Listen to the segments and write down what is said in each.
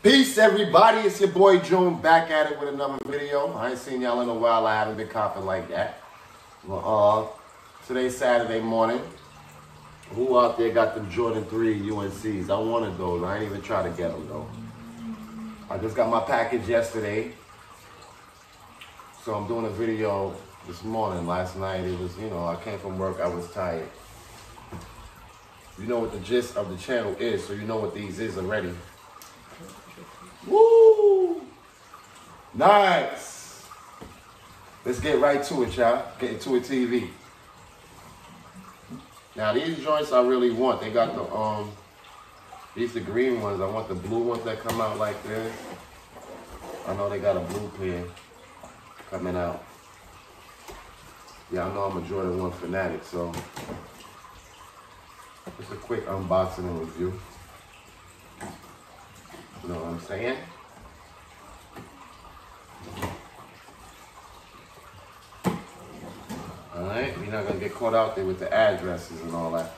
Peace, everybody. It's your boy June back at it with another video. I ain't seen y'all in a while. I haven't been copping like that. Well, today's Saturday morning. Who out there got them Jordan 3 UNCs? I wanted those. I ain't even try to get them though. I just got my package yesterday. So I'm doing a video this morning. Last night it was, I came from work. I was tired. You know what the gist of the channel is, so you know what these is already. Woo! Nice! Let's get right to it, y'all. Get into it, TV. Now these joints I really want. They got the these the green ones. I want the blue ones that come out like this. I know they got a blue pair coming out. Yeah, I know I'm a Jordan 1 fanatic, so just a quick unboxing and review. You know what I'm saying? Alright, we're not gonna get caught out there with the addresses and all that.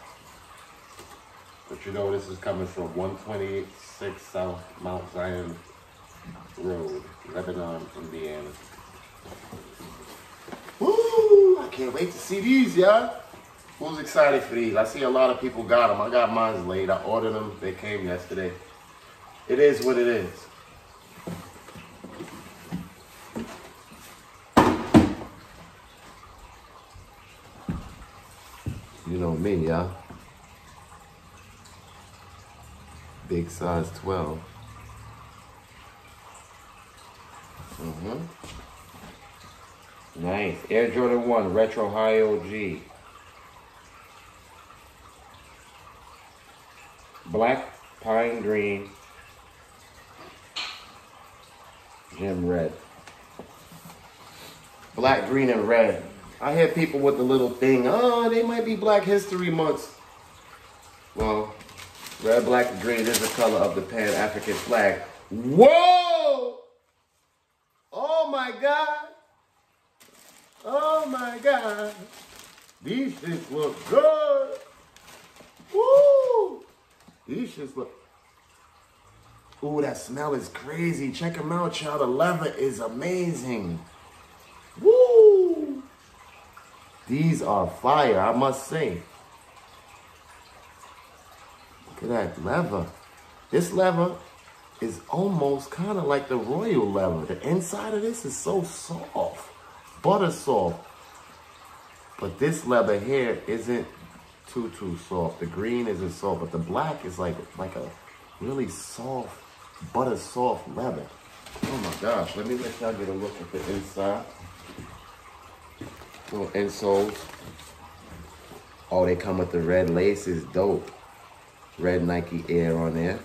But you know this is coming from 126 South Mount Zion Road, Lebanon, Indiana. Woo! I can't wait to see these, y'all. Who's excited for these? I see a lot of people got them. I got mine late. I ordered them. They came yesterday. It is what it is. You know me, y'all. Big size 12. Nice. Air Jordan 1 Retro High OG. Black Pine Green. Gem red. Black, green, and red. I hear people with the little thing, oh, they might be Black History Months. Well, red, black, and green is the color of the Pan-African flag. Whoa! Oh my God! Oh my God! These shits look good! Woo! These shits look... Ooh, that smell is crazy. Check them out, y'all. The leather is amazing. Woo! These are fire, I must say. Look at that leather. This leather is almost kind of like the royal leather. The inside of this is so soft, butter soft. But this leather here isn't too soft. The green isn't soft, but the black is like a really soft, butter soft leather. Oh my gosh, let me let y'all get a look at the inside. Little insoles. Oh, they come with the red laces, dope. Red Nike Air on there.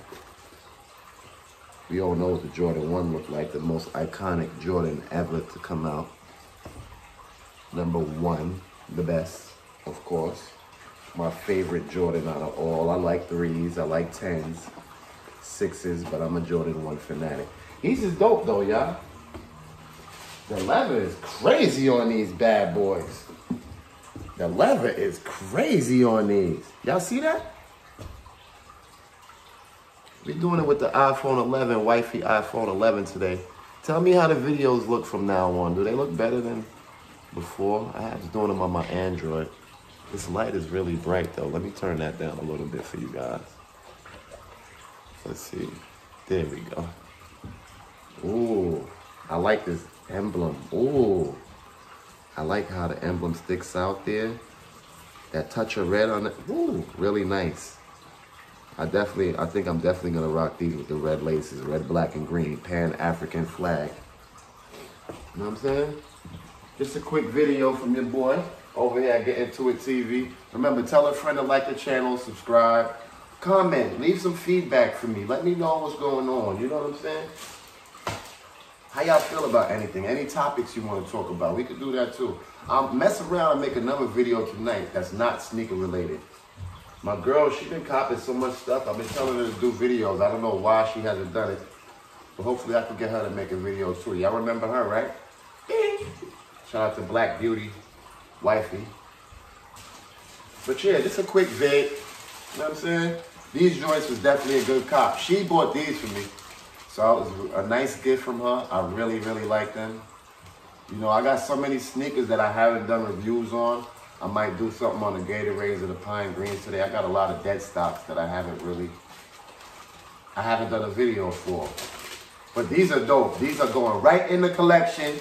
We all know what the Jordan 1 looked like, the most iconic Jordan ever to come out. Number 1, the best, of course. My favorite Jordan out of all. I like 3s, I like 10s. 6s, but I'm a Jordan 1 fanatic. These is dope though, y'all. The leather is crazy on these bad boys. The leather is crazy on these. Y'all see that? We're doing it with the iPhone 11, wifey iPhone 11 today. Tell me how the videos look from now on. Do they look better than before? I was doing them on my Android. This light is really bright though. Let me turn that down a little bit for you guys. Let's see. There we go. Ooh, I like this emblem. Ooh, I like how the emblem sticks out there. That touch of red on it. Ooh, really nice. I think I'm definitely gonna rock these with the red laces, red, black, and green, Pan-African flag. You know what I'm saying? Just a quick video from your boy over here at Get Into It TV. Remember, tell a friend to like the channel, subscribe. Comment, leave some feedback for me. Let me know what's going on. You know what I'm saying? How y'all feel about anything? Any topics you want to talk about? We could do that too. I'll mess around and make another video tonight that's not sneaker related. My girl, she's been copying so much stuff. I've been telling her to do videos. I don't know why she hasn't done it. But hopefully I can get her to make a video too. Y'all remember her, right? Shout out to Black Beauty, wifey. But yeah, just a quick vid. You know what I'm saying? These joints was definitely a good cop. She bought these for me. So it was a nice gift from her. I really, really like them. You know, I got so many sneakers that I haven't done reviews on. I might do something on the Gatorades or the Pine Greens today. I got a lot of dead stocks that I haven't done a video for. But these are dope. These are going right in the collection.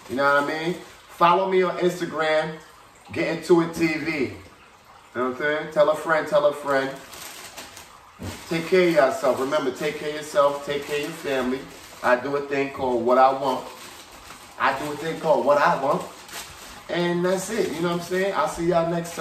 You know what I mean? Follow me on Instagram, Get Into It TV. You know what I'm saying? Tell a friend, tell a friend. Take care of yourself. Remember, take care of yourself, take care of your family. I do a thing called What I Want. I do a thing called What I Want. And that's it. You know what I'm saying? I'll see y'all next time.